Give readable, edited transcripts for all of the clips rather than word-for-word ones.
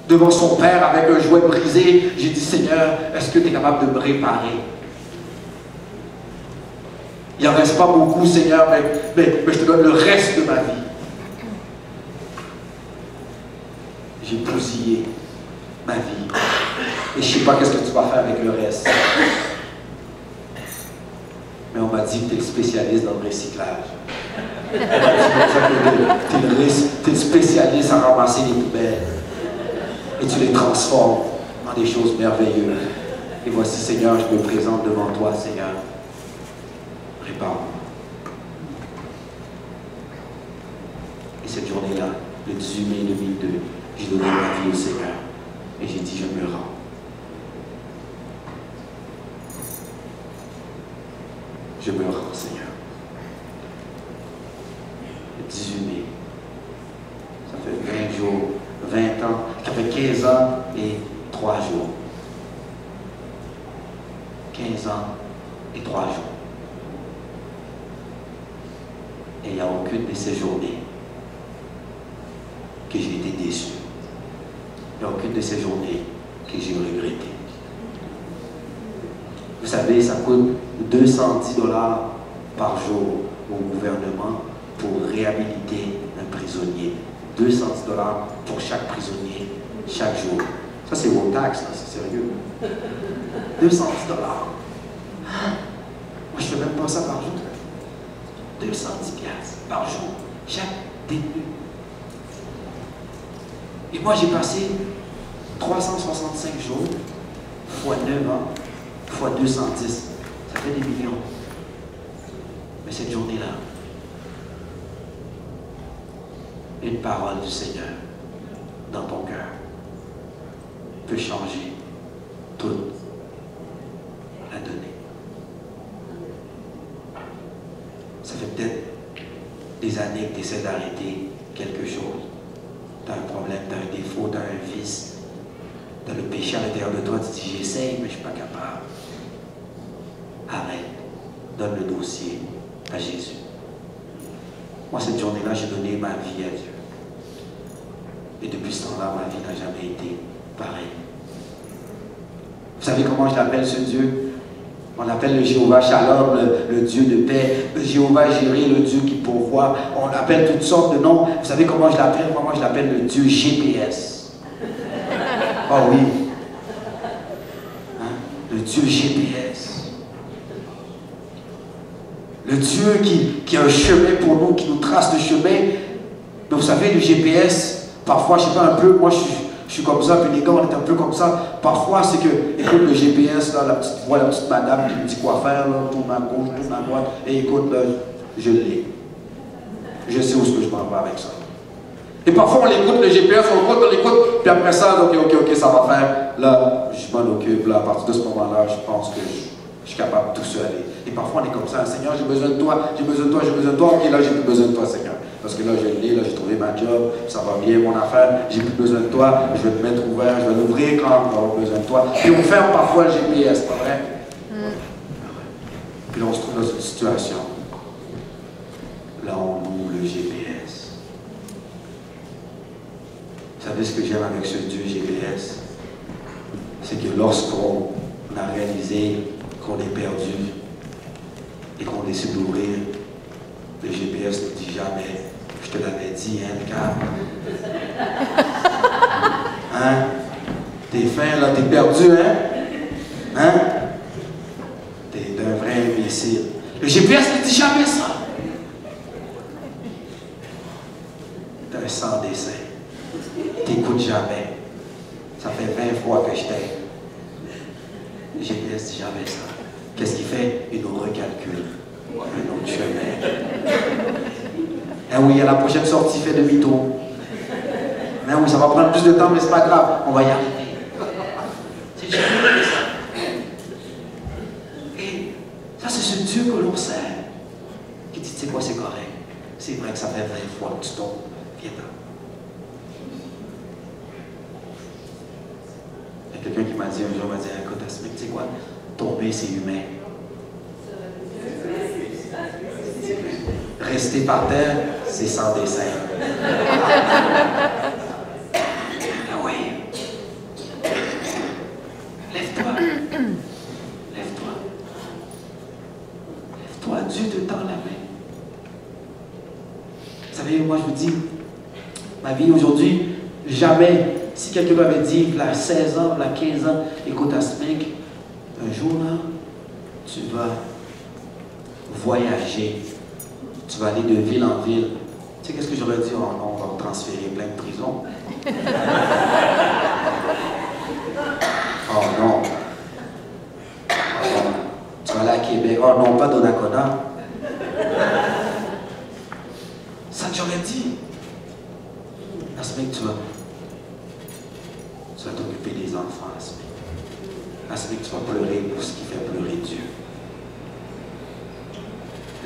Devant son père avec un jouet brisé, j'ai dit, Seigneur, est-ce que tu es capable de me réparer? Il n'en reste pas beaucoup, Seigneur, mais je te donne le reste de ma vie. J'ai bousillé ma vie. Et je ne sais pas qu'est-ce que tu vas faire avec le reste. Mais on m'a dit que tu es le spécialiste dans le recyclage. Tu es le spécialiste à ramasser les poubelles. Et tu les transformes en des choses merveilleuses. Et voici, Seigneur, je me présente devant toi, Seigneur. Répare-moi. Et cette journée-là, le 18 mai 2002, j'ai donné ma vie au Seigneur. Et j'ai dit, je me rends. Je me rends, Seigneur. Le 18 mai, ça fait 20 jours, 20 ans, ça fait 15 ans et 3 jours. 15 ans et 3 jours. Et il n'y a aucune de ces journées que j'ai été déçu. Il n'y a aucune de ces journées que j'ai regretté. Vous savez, ça coûte 210 $ par jour au gouvernement pour réhabiliter un prisonnier. 210 $ pour chaque prisonnier, chaque jour. Ça, c'est vos taxes, c'est sérieux. 210 $. Moi, je ne fais même pas ça par jour. 210 $ par jour, chaque détenu. Et moi, j'ai passé 365 jours, fois 9 ans, fois 210. Ça fait des millions. Mais cette journée-là, une parole du Seigneur dans ton cœur peut changer toute la donnée. Ça fait peut-être des années que tu essaies d'arrêter quelque chose. Tu as un problème, tu as un défaut, tu as un vice, tu as le péché à l'intérieur de toi, tu te dis j'essaye mais je ne suis pas capable. Arrête, donne le dossier à Jésus. Moi cette journée-là, j'ai donné ma vie à Dieu. Et depuis ce temps-là, ma vie n'a jamais été pareille. Vous savez comment je l'appelle ce Dieu? On l'appelle le Jéhovah Shalom, le Dieu de paix, le Jéhovah Jireh, le Dieu qui pourvoit. On l'appelle toutes sortes de noms. Vous savez comment je l'appelle? Moi, je l'appelle le Dieu GPS. Oh oui. Hein? Le Dieu GPS. Le Dieu qui a un chemin pour nous, qui nous trace le chemin. Mais vous savez, le GPS, parfois, je ne sais pas un peu, moi je suis comme ça, puis les gars, on est un peu comme ça. Parfois, c'est que, écoute, le GPS, là, la petite voix, la petite madame qui me dit quoi faire, là, tourne à gauche, tourne à droite, et écoute, là, je l'ai. Je sais où est-ce que je m'en vais avec ça. Et parfois, on l'écoute, le GPS, on l'écoute, puis après ça, ok, ça va faire. Là, je m'en occupe, là, à partir de ce moment-là, je pense que je suis capable de tout seul aller. Et parfois, on est comme ça, Seigneur, j'ai besoin de toi, j'ai besoin de toi, j'ai besoin de toi, ok, là, j'ai plus besoin de toi, Seigneur. Parce que là, je l'ai, là, j'ai trouvé ma job, ça va bien, mon affaire, j'ai plus besoin de toi, je vais te mettre ouvert, je vais l'ouvrir quand on va avoir besoin de toi. Puis on ferme parfois le GPS, pas vrai? Puis là, on se trouve dans une situation. Là, on ouvre le GPS. Vous savez ce que j'aime avec ce Dieu GPS? C'est que lorsqu'on a réalisé qu'on est perdu et qu'on décide d'ouvrir, le GPS ne dit jamais, je te l'avais dit, hein, le câble. Hein? T'es fin, là, t'es perdu, hein? Hein? T'es d'un vrai imbécile. Le GPS ne dit jamais ça. T'es un sans dessin. T'écoutes jamais. Ça fait 20 fois que je t'aide. Le GPS ne dit jamais ça. Qu'est-ce qu'il fait? Il nous recalcule. Un autre chemin. Ah oui, à la prochaine sortie, fait demi-tour. Mais oui, ça va prendre plus de temps, mais c'est pas grave. On va y arriver. C'est jamais ça. Et ça, c'est ce Dieu que l'on sert. Qui dit, tu sais quoi, c'est correct. C'est vrai que ça fait 20 fois que tu tombes. Viens-t'en. Il y a quelqu'un qui m'a dit un jour, m'a dit, écoute, tu sais quoi, tomber, c'est humain. Rester par terre, c'est sans dessin. savez, moi je vous dis, ma vie aujourd'hui, jamais, si quelqu'un m'avait dit, là, 16 ans, là, 15 ans, écoute, Asmik, un jour là, tu vas voyager, tu vas aller de ville en ville. Tu sais, qu'est-ce que j'aurais dit? Oh non, on va me transférer plein de prisons. Oh non. Oh non. Tu vas aller à Québec. Oh non, pas Donnacona. Ça que j'aurais dit. Asmik, tu vas t'occuper des enfants, Asmik. Asmik, tu vas pleurer pour ce qui fait pleurer Dieu.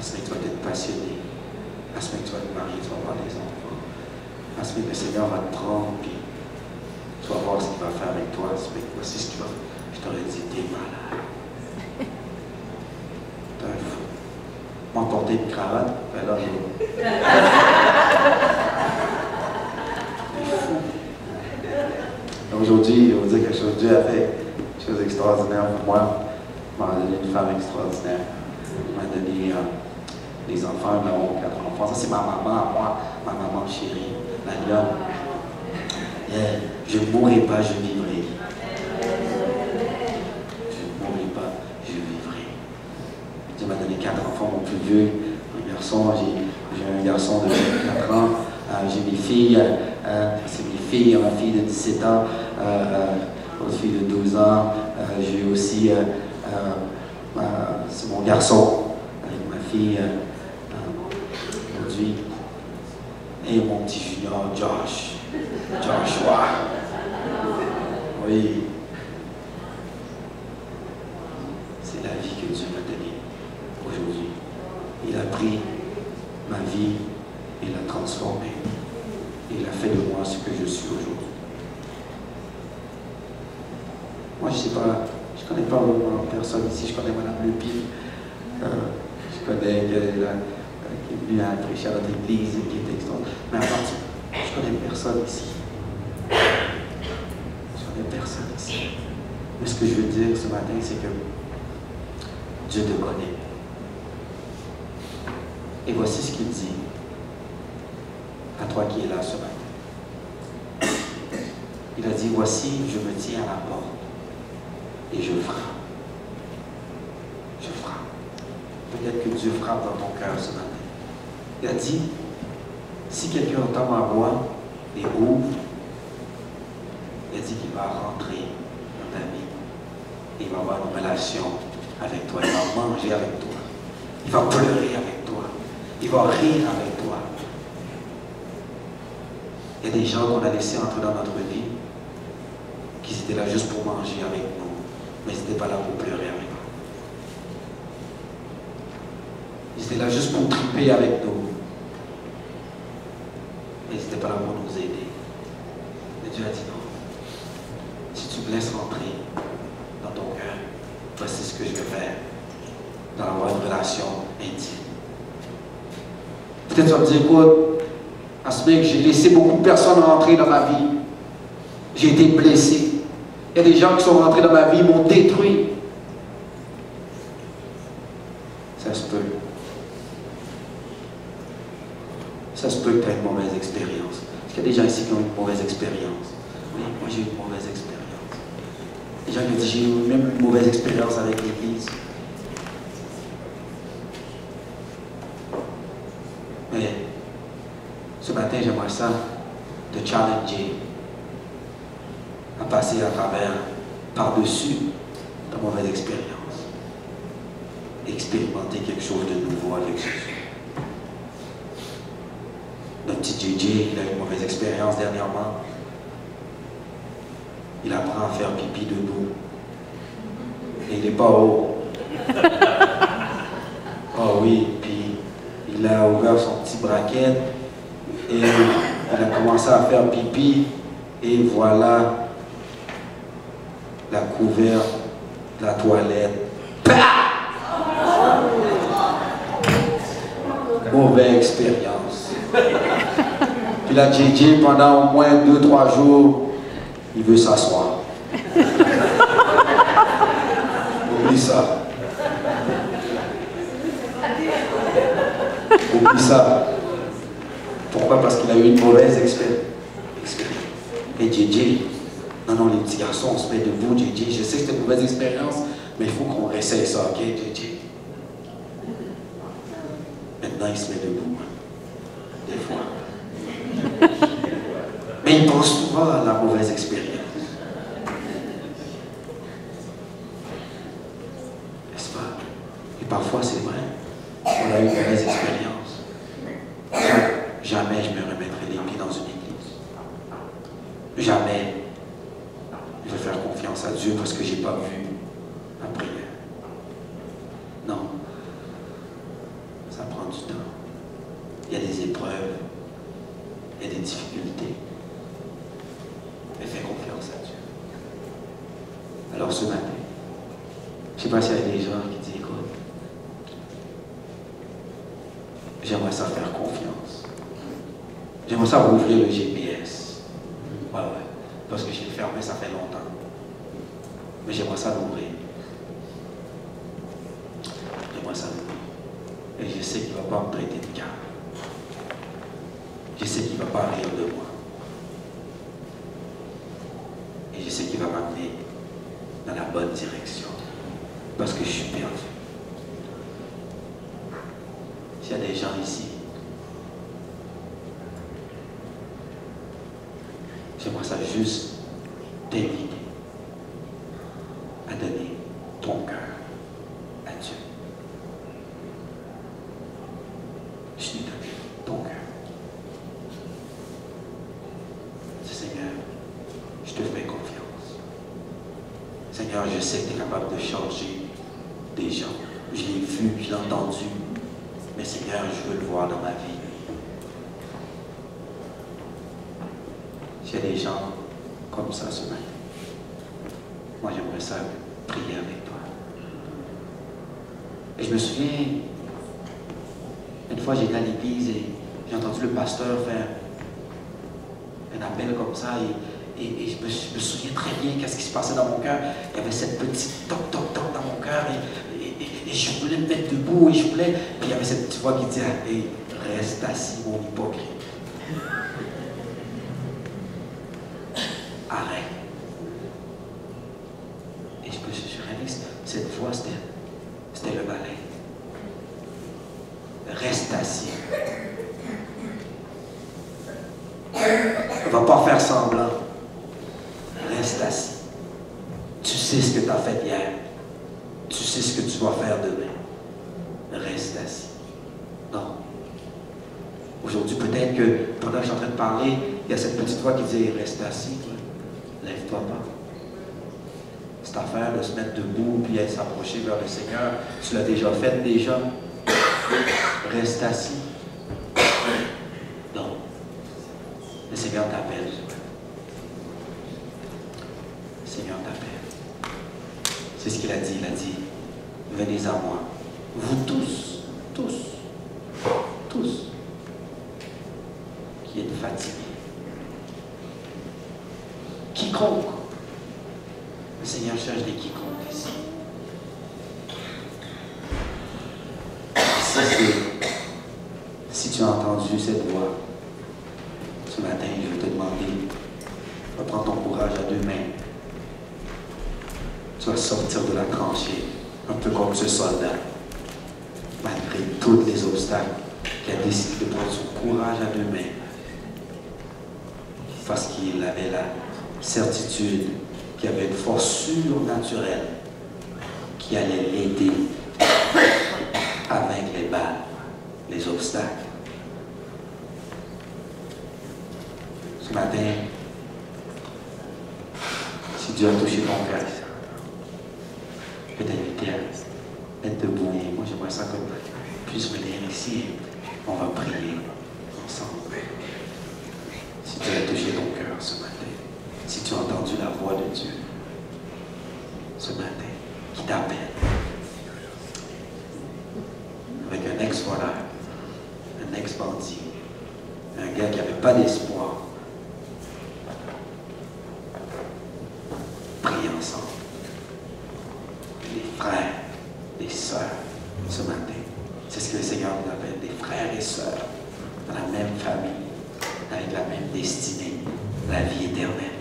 Asmik, tu vas être passionné. Asmik, tu vas te marier, tu vas avoir des enfants. Asmik, le Seigneur va te prendre, puis tu vas voir ce qu'il va faire avec toi. Asmik, voici ce qu'il va faire. Je t'aurais dit, t'es malade. T'es un fou. M'emporter une cravate, ben là, aujourd'hui, je vais vous dire quelque chose. Dieu a fait quelque chose d'extraordinaire pour moi. Il m'a donné une femme extraordinaire. Il m'a donné des enfants, ils ont 4 enfants. Ça, c'est ma maman à moi, ma maman chérie, la lionne. Je ne mourrai pas, je vivrai. Je ne mourrai pas, je vivrai. Dieu m'a donné 4 enfants, mon plus vieux, un garçon. J'ai un garçon de 4 ans. J'ai mes filles, c'est mes filles, ma fille de 17 ans, l'autre fille de 12 ans. J'ai aussi, c'est mon garçon avec ma fille aujourd'hui. Et mon petit junior, Joshua. Oui. C'est la vie que Dieu m'a donnée aujourd'hui. Il a pris ma vie. Il l'a transformé. Il a fait de moi ce que je suis aujourd'hui. Moi, je ne sais pas, je ne connais pas vraiment personne ici. Je connais Mme Lepine. Je connais qui est venue à prêcher à notre église, qui est extraordinaire. Mais à part ça, je connais personne ici. Je connais personne ici. Mais ce que je veux dire ce matin, c'est que Dieu te connaît. Et voici ce qu'il dit à toi qui es là ce matin. Il a dit, voici, je me tiens à la porte et je frappe. Je frappe. Peut-être que Dieu frappe dans ton cœur ce matin. Il a dit, si quelqu'un entend ma voix et ouvre, il a dit qu'il va rentrer dans ta vie. Et il va avoir une relation avec toi. Il va manger avec toi. Il va pleurer avec toi. Il va rire avec toi. Il y a des gens qu'on a laissés entrer dans notre vie, qui étaient là juste pour manger avec nous, mais ils n'étaient pas là pour pleurer avec nous. Ils étaient là juste pour triper avec nous, mais ils n'étaient pas là pour nous aider. Mais Dieu a dit non. Si tu me laisses rentrer dans ton cœur, voici ce que je vais faire, dans avoir une relation intime. Peut-être tu vas me dire, écoute, Asmik, j'ai laissé beaucoup de personnes rentrer dans ma vie. J'ai été blessé. Il y a des gens qui sont rentrés dans ma vie, m'ont détruit. Ça se peut. Ça se peut que tu aies une mauvaise expérience. Est-ce qu'il y a des gens ici qui ont une mauvaise expérience? Oui, moi j'ai eu une mauvaise expérience. Des gens qui ont dit, j'ai eu même une mauvaise expérience avec l'Église. Mais ce matin, j'aimerais ça te challenger à passer à travers, par-dessus ta mauvaise expérience. Expérimenter quelque chose de nouveau avec Jésus. Notre petit JJ, il a eu une mauvaise expérience dernièrement. Il apprend à faire pipi debout. Et il n'est pas haut. Oh oui, puis il a ouvert son petit braquet et il a commencé à faire pipi. Et voilà la couverture de la toilette. Mauvaise expérience. Puis la JJ, pendant au moins 2-3 jours, il veut s'asseoir. Oublie ça. Oublie ça. Pourquoi? Parce qu'il a eu une mauvaise expérience. Et JJ, non, les petits garçons, on se met debout, JJ. Je sais que c'est une mauvaise expérience, mais il faut qu'on réessaye ça, ok, JJ? Maintenant, il se met debout, des fois. Mais il pense souvent à la mauvaise expérience. N'est-ce pas? Et parfois, c'est vrai. On a eu une mauvaise expérience. Jamais je me remettrai les pieds dans une église. Jamais je vais faire confiance à Dieu parce que je n'ai pas vu la prière. Non. Ça prend du temps. Il y a des épreuves. Il y a des difficultés. Mais fais confiance à Dieu. Alors ce matin, je ne sais pas s'il y a des gens qui disent, écoute, j'aimerais ça faire confiance. J'aimerais ça rouvrir le GPS. Ouais. Parce que j'ai fermé, ça fait longtemps. Mais j'aimerais ça l'ouvrir. J'aimerais ça l'ouvrir. Et je sais qu'il ne va pas me traiter de cœur. Je sais qu'il ne va pas rire de moi. Et je sais qu'il va m'amener dans la bonne direction. Parce que je suis perdu. S'il y a des gens ici, j'aimerais ça juste t'inviter à donner ton cœur à Dieu. Je lui donne ton cœur. Seigneur, je te fais confiance. Seigneur, je sais que tu es capable de changer des gens. Je l'ai vu, je l'ai entendu. Mais Seigneur, je veux le voir dans ma vie. S'il y a des gens comme ça ce matin, moi j'aimerais ça prier avec toi. Et je me souviens, une fois j'étais à l'église et j'ai entendu le pasteur faire un appel comme ça et je me souviens très bien qu'est-ce qui se passait dans mon cœur. Il y avait cette petite toc toc toc dans mon cœur et je voulais me mettre debout et je voulais. Puis il y avait cette petite voix qui disait, hey, reste assis mon hypocrite. Arrête. Et je réalise, cette voix c'était le malin. Reste assis. Ne va pas faire semblant. Reste assis. Tu sais ce que tu as fait hier. Tu sais ce que tu vas faire demain. Reste assis. Non. Aujourd'hui, peut-être que pendant que je suis en train de parler, il y a cette petite voix qui dit, reste assis, toi. Lève-toi pas. Cette affaire de se mettre debout puis de s'approcher vers le Seigneur, tu l'as déjà fait déjà. Reste assis. Non. Le Seigneur t'appelle. Le Seigneur t'appelle. C'est ce qu'il a dit. Il a dit, venez à moi. Vous tous, qui êtes fatigués. Quiconque. Le Seigneur cherche des quiconques ici. Si tu as entendu cette voix, ce matin, je vais te demander, va prendre ton courage à deux mains. Tu vas sortir de la tranchée, un peu comme ce soldat, malgré tous les obstacles, qui a décidé de prendre son courage à deux mains, parce qu'il avait la certitude qu'il y avait une force surnaturelle qui allait l'aider à vaincre les balles, les obstacles. Ce matin, si Dieu a touché ton cœur, je vais t'inviter à être debout. Et moi, j'aimerais ça que tu puisses venir ici. On va prier ensemble. Si Dieu a touché ton cœur ce matin, si tu as entendu la voix de Dieu ce matin, qui t'appelle, avec un ex-voleur, un ex-bandit, un gars qui n'avait pas d'espoir. Priez ensemble. Des frères, des sœurs, ce matin. C'est ce que le Seigneur nous appelle, des frères et sœurs, dans la même famille. même destinée, la vie éternelle.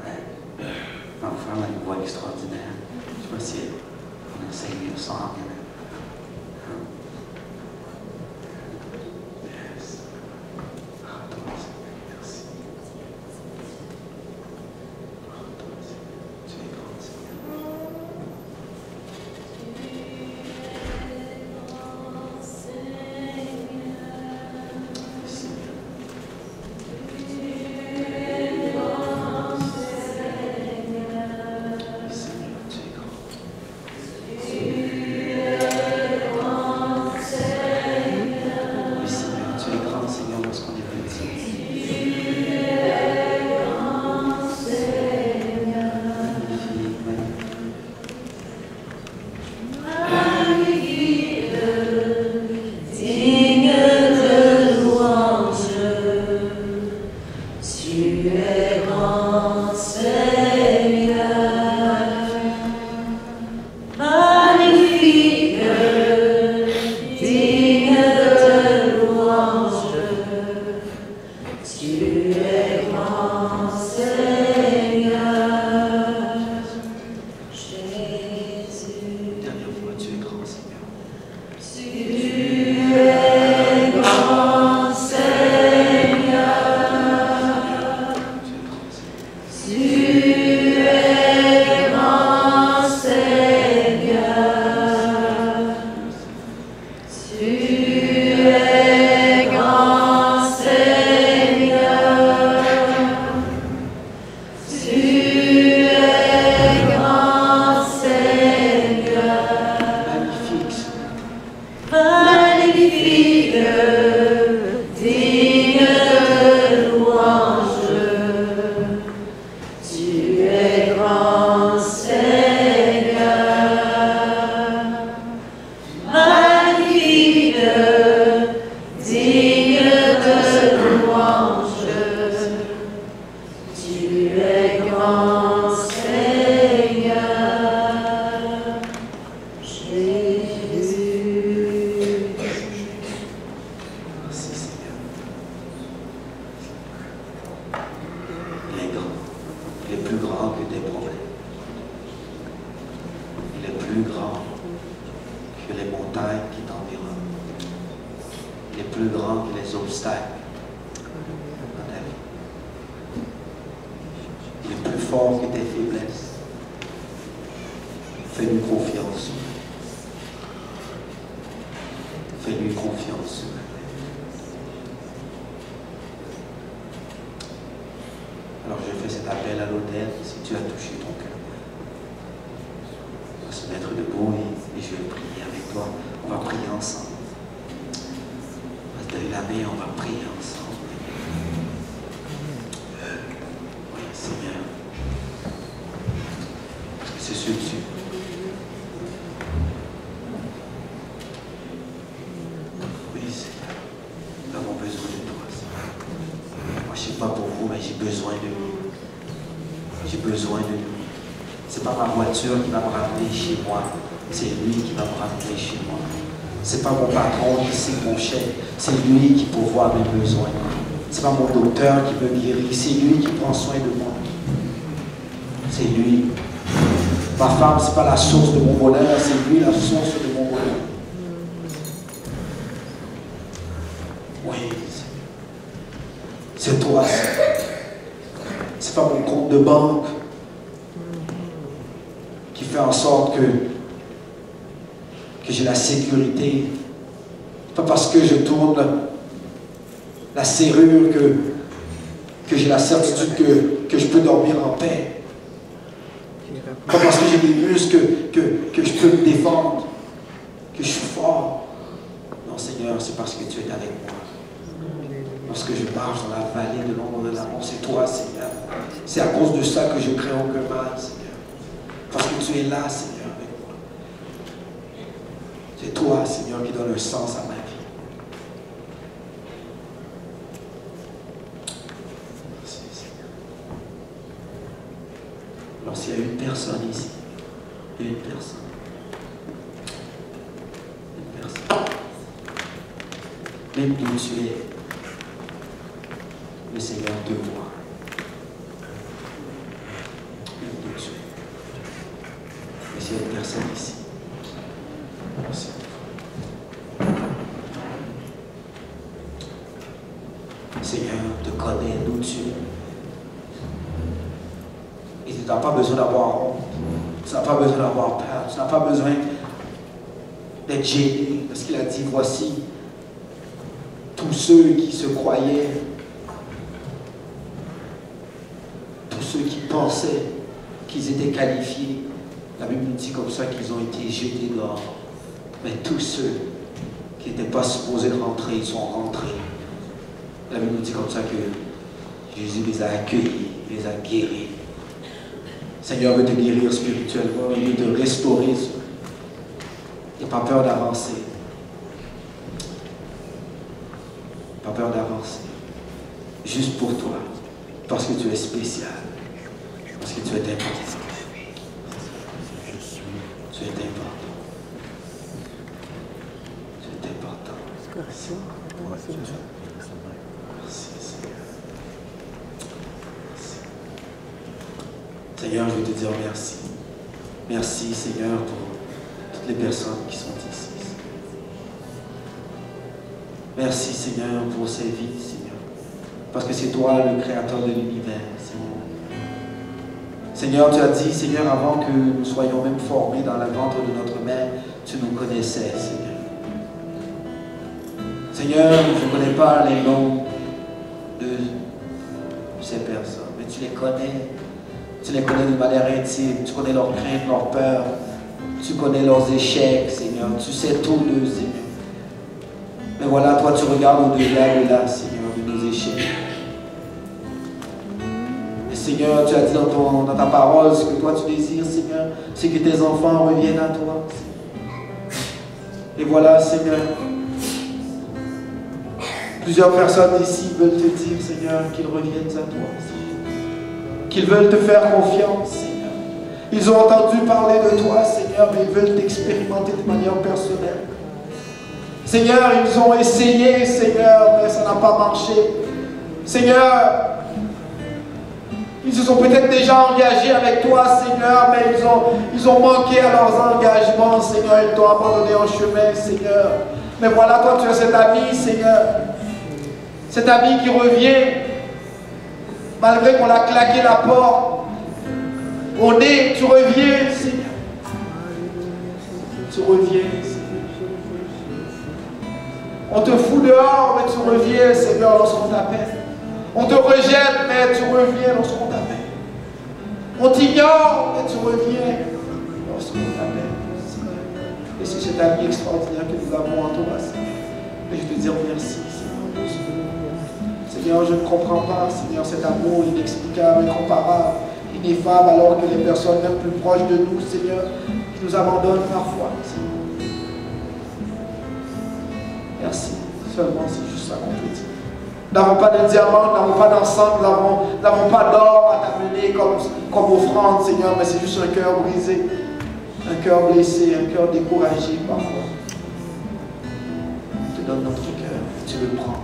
Ouais. Enfin, une voix extraordinaire. Je ne sais pas si on enseigne ça en rien. Qui va me ramener chez moi, c'est lui qui va me ramener chez moi. C'est pas mon patron qui signe mon chèque, c'est lui qui pourvoit mes besoins. C'est pas mon docteur qui me guérit, c'est lui qui prend soin de moi. C'est lui. Ma femme, c'est pas la source de mon bonheur, c'est lui la source de mon bonheur. Oui, c'est toi. C'est pas mon compte de banque qui fait en sorte que j'ai la sécurité. Pas parce que je tourne la serrure que j'ai la certitude que je peux dormir en paix. Pas parce que j'ai des muscles que je peux me défendre, que je suis fort. Non, Seigneur, c'est parce que tu es avec moi. Lorsque je marche dans la vallée de l'ombre de la mort, c'est toi, Seigneur. C'est à cause de ça que je crains aucun mal, Seigneur. Parce que tu es là, Seigneur, avec moi. C'est toi, Seigneur, qui donne un sens à ma vie. Merci, Seigneur. Alors, s'il y a une personne ici, une personne, même d'où tu es, le Seigneur te voit. Même d'où tu es. Mais s'il y a une personne ici, merci. Le Seigneur te connaît d'où tu es. Et tu n'as pas besoin d'avoir honte. Tu n'as pas besoin d'avoir peur. Tu n'as pas besoin d'être gêné. Parce qu'il a dit, voici tous ceux qui se croyaient, tous ceux qui pensaient qu'ils étaient qualifiés. La Bible nous dit comme ça qu'ils ont été jetés dehors. Mais tous ceux qui n'étaient pas supposés rentrer, ils sont rentrés. La Bible nous dit comme ça que Jésus les a accueillis, les a guéris. Le Seigneur veut te guérir spirituellement, il veut te restaurer. N'aie pas peur d'avancer. Pas peur d'avancer. Juste pour toi. Parce que tu es spécial. Parce que tu es important. Tu es important. Tu es important. Merci. Merci, Seigneur. Merci. Seigneur, je veux te dire merci. Merci, Seigneur, pour toutes les personnes qui sont ici. Merci, Seigneur, pour ces vies, Seigneur. Parce que c'est toi le créateur de l'univers, Seigneur. Seigneur, tu as dit, Seigneur, avant que nous soyons même formés dans le ventre de notre mère, tu nous connaissais, Seigneur. Seigneur, je ne connais pas les noms de ces personnes, mais tu les connais. Tu les connais de manière intime. Tu connais leurs craintes, leurs peurs. Tu connais leurs échecs, Seigneur. Tu sais tout d'eux, Seigneur. Mais voilà, toi, tu regardes au-delà de là, Seigneur, de nos échecs. Et Seigneur, tu as dit dans ta parole, ce que toi tu désires, Seigneur, c'est que tes enfants reviennent à toi, Seigneur. Et voilà, Seigneur, plusieurs personnes ici veulent te dire, Seigneur, qu'ils reviennent à toi, Seigneur. Qu'ils veulent te faire confiance, Seigneur. Ils ont entendu parler de toi, Seigneur, mais ils veulent t'expérimenter de manière personnelle. Seigneur, ils ont essayé, Seigneur, mais ça n'a pas marché. Seigneur, ils se sont peut-être déjà engagés avec toi, Seigneur, mais ils ont manqué à leurs engagements, Seigneur. Ils t'ont abandonné en chemin, Seigneur. Mais voilà, toi, tu as cet ami, Seigneur. Cet ami qui revient, malgré qu'on a claqué la porte. Au nez, tu reviens, Seigneur. Tu reviens, Seigneur. On te fout dehors, mais tu reviens, Seigneur, lorsqu'on t'appelle. On te rejette, mais tu reviens lorsqu'on t'appelle. On t'ignore, mais tu reviens lorsqu'on t'appelle. Et c'est cet ami extraordinaire que nous avons en toi, Seigneur. Et je te dis merci, Seigneur. Seigneur, je ne comprends pas, Seigneur, cet amour inexplicable, incomparable, ineffable, alors que les personnes même plus proches de nous, Seigneur, qui nous abandonnent parfois, Seigneur. Merci. Seulement, c'est juste ça qu'on peut dire. Nous n'avons pas de diamant, nous n'avons pas d'encens, nous n'avons pas d'or à t'amener comme offrande, Seigneur, mais c'est juste un cœur brisé, un cœur blessé, un cœur découragé parfois. On te donne notre cœur, tu le prends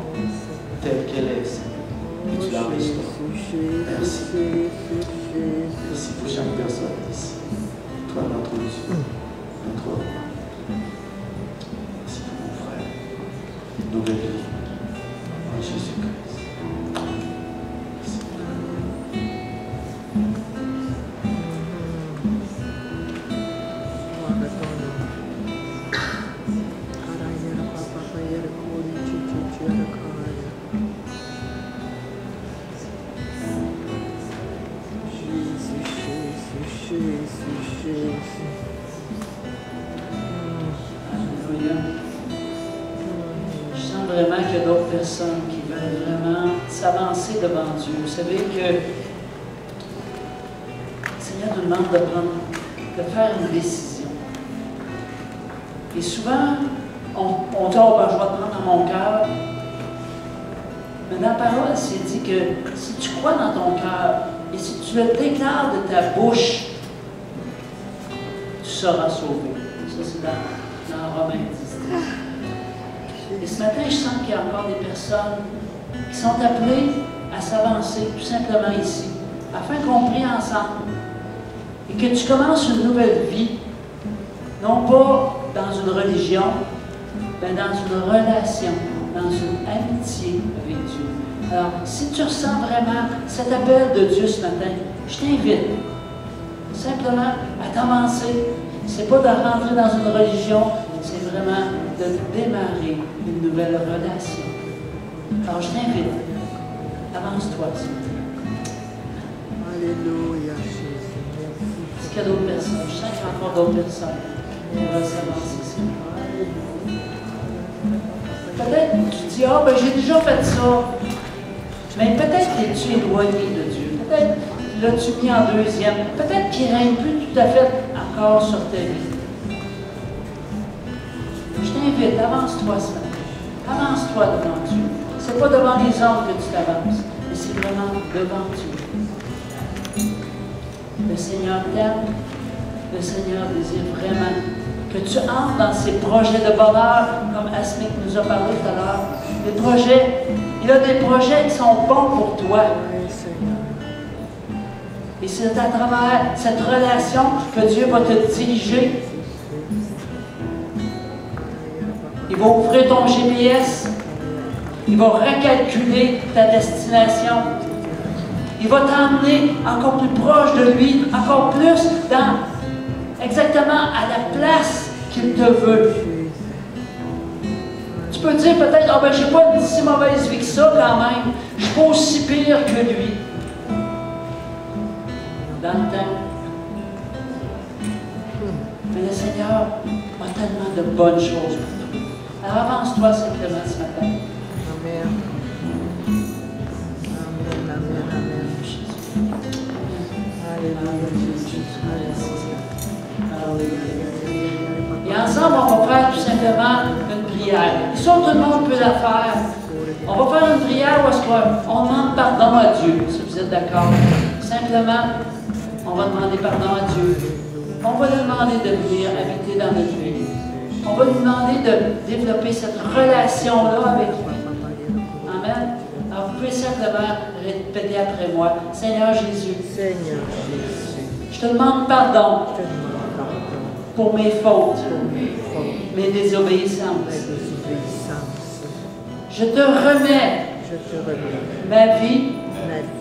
tel qu'elle est, Seigneur, et tu la restaures. Merci. Merci pour chaque personne ici. Toi, notre Dieu, notre roi. Nouvelle vie en Jésus-Christ. Vraiment qu'il y a d'autres personnes qui veulent vraiment s'avancer devant Dieu. Vous savez que le Seigneur nous demande de faire une décision. Et souvent, on dit, oh, ben, je vais te prendre dans mon cœur. Mais dans la parole, c'est dit que si tu crois dans ton cœur et si tu le déclares de ta bouche, tu seras sauvé. Ça, c'est dans Romains 10. Et ce matin, je sens qu'il y a encore des personnes qui sont appelées à s'avancer tout simplement ici, afin qu'on prie ensemble et que tu commences une nouvelle vie, non pas dans une religion, mais dans une relation, dans une amitié avec Dieu. Alors, si tu ressens vraiment cet appel de Dieu ce matin, je t'invite simplement à t'avancer. C'est pas de rentrer dans une religion, c'est vraiment de démarrer une nouvelle relation. Alors, je t'invite, avance-toi ce matin. Alléluia, Jésus. Est-ce qu'il y a d'autres personnes? Je sens qu'il y a encore d'autres personnes. On va s'avancer ici. Peut-être que tu dis, ah, ben j'ai déjà fait ça. Mais peut-être que tu es éloigné de Dieu. Peut-être l'as-tu mis en deuxième. Peut-être qu'il ne règne plus tout à fait encore sur ta vie. Je t'invite, avance-toi ce matin. Avance-toi devant Dieu. Ce n'est pas devant les hommes que tu t'avances, mais c'est vraiment devant Dieu. Le Seigneur t'aime. Le Seigneur désire vraiment que tu entres dans ces projets de bonheur, comme Asmik nous a parlé tout à l'heure. Des projets, il y a des projets qui sont bons pour toi. Et c'est à travers cette relation que Dieu va te diriger. Il va ouvrir ton GPS. Il va recalculer ta destination. Il va t'emmener encore plus proche de lui, encore plus dans exactement à la place qu'il te veut. Tu peux dire peut-être, ah ben j'ai pas une si mauvaise vie que ça quand même. Je suis pas aussi pire que lui. Dans le temps. Mais le Seigneur a tellement de bonnes choses pour toi. Alors avance-toi simplement ce matin. Amen. Amen, amen, amen. Alléluia, Jésus. Et ensemble, on va faire tout simplement une prière. Et ça, tout le monde peut la faire. On va faire une prière où est-ce qu'on demande pardon à Dieu, si vous êtes d'accord. Simplement, on va demander pardon à Dieu. On va lui demander de venir habiter dans notre vie. On va lui demander de développer cette relation-là avec lui. Amen. Alors, vous pouvez simplement répéter après moi. Seigneur Jésus, Seigneur Jésus, je te demande pardon je te demande pardon pour mes fautes, pour mes fautes, mes désobéissances. mes désobéissances. Je te remets Je te remets ma vie ma vie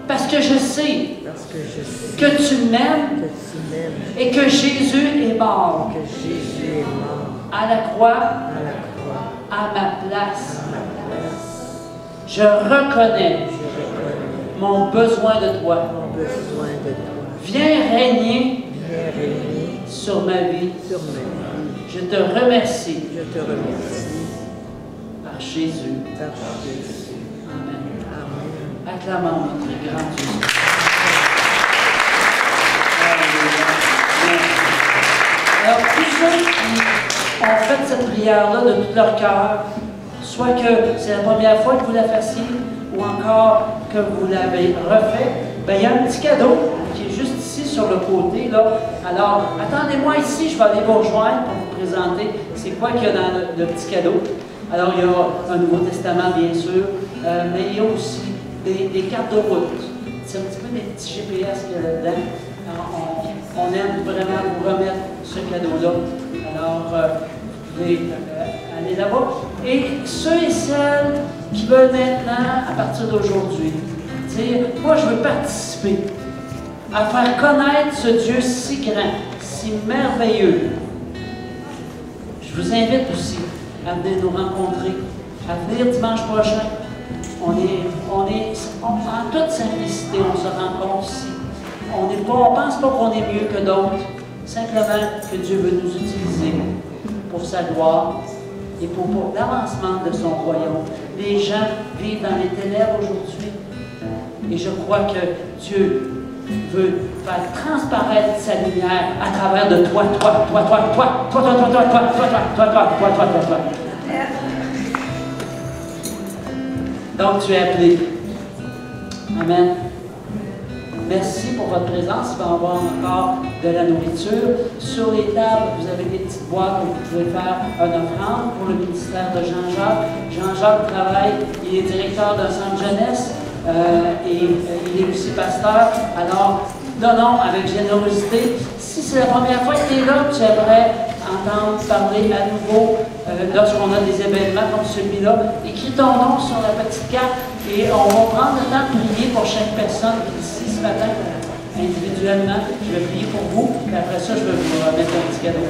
parce que je sais parce que je sais que tu m'aimes que tu m'aimes, et que Jésus est mort que Jésus est mort à la croix à la croix à ma place. à ma place. Je reconnais Je reconnais mon besoin de toi. mon besoin de toi. Viens régner Viens régner sur ma vie. sur ma vie. Je te remercie Je te remercie par Jésus. par Jésus. Amen. Amen. Acclamons notre grand Dieu. Alors, tous ceux qui ont fait cette prière-là de tout leur cœur, soit que c'est la première fois que vous la fassiez, ou encore que vous l'avez refait, bien, il y a un petit cadeau qui est juste ici sur le côté, là. Alors, attendez-moi ici, je vais aller vous rejoindre pour vous présenter c'est quoi qu'il y a dans le petit cadeau. Alors, il y a un Nouveau Testament, bien sûr, mais il y a aussi des cartes de route. C'est un petit peu des petits GPS qu'il y a là-dedans. Alors, on aime vraiment vous remettre ce cadeau-là. Alors, vous pouvez aller là-bas. Et ceux et celles qui veulent maintenant, à partir d'aujourd'hui, dire, moi je veux participer à faire connaître ce Dieu si grand, si merveilleux. Je vous invite aussi à venir nous rencontrer, à venir dimanche prochain. En toute simplicité, on se rencontre ici. On ne pense pas qu'on est mieux que d'autres, simplement que Dieu veut nous utiliser pour sa gloire et pour l'avancement de son royaume. Les gens vivent dans les ténèbres aujourd'hui et je crois que Dieu veut faire transparaître sa lumière à travers de toi. Donc tu es appelé. Amen. Merci pour votre présence. Il va y avoir encore de la nourriture. Sur les tables, vous avez des petites boîtes où vous pouvez faire une offrande pour le ministère de Jean-Jacques. Jean-Jacques travaille, il est directeur d'un centre jeunesse et il est aussi pasteur. Alors, donnons avec générosité. Si c'est la première fois que tu es là, tu aimerais entendre parler à nouveau lorsqu'on a des événements comme celui-là, écris ton nom sur la petite carte et on va prendre le temps de prier pour chaque personne qui est ici ce matin individuellement. Je vais prier pour vous et après ça, je vais vous remettre un petit cadeau.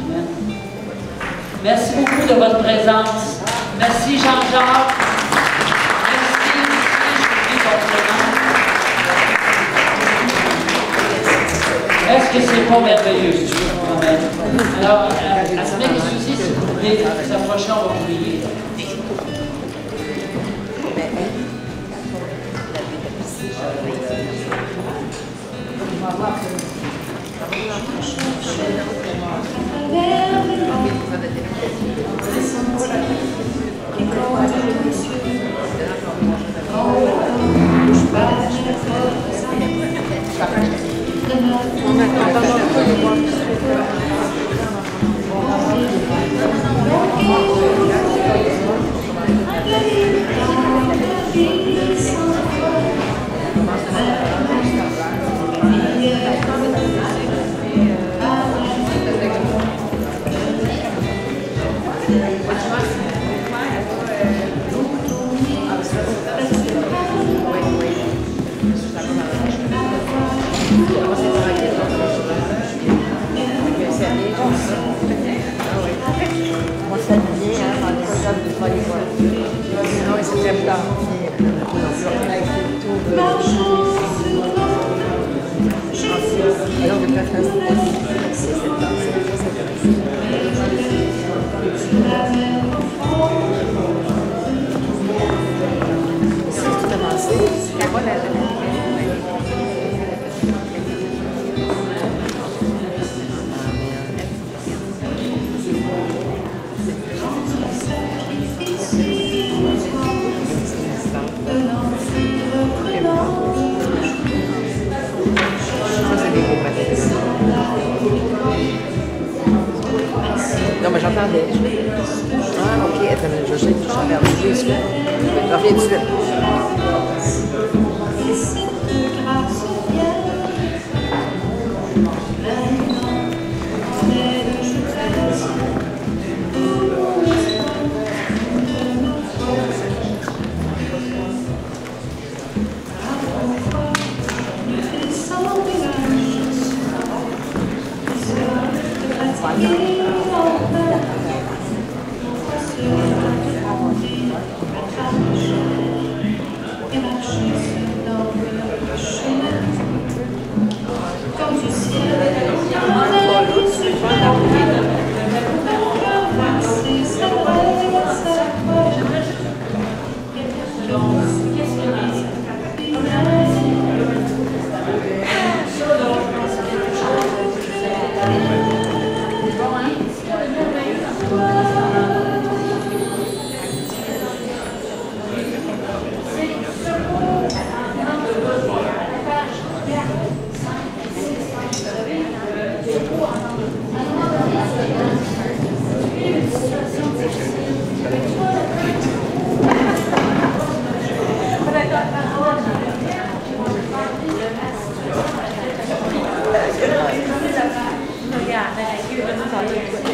Amen. Merci beaucoup de votre présence. Merci Jean-Jacques. Merci, je prie votre présence. Est-ce que c'est pas merveilleux? Alors, à ce mec souci, si vous voulez s'approcher, on va prier. Non, mais j'entendais. Ah, ok, attends, je sais que je reviens tout de suite. Je reviens tout de suite. Yeah,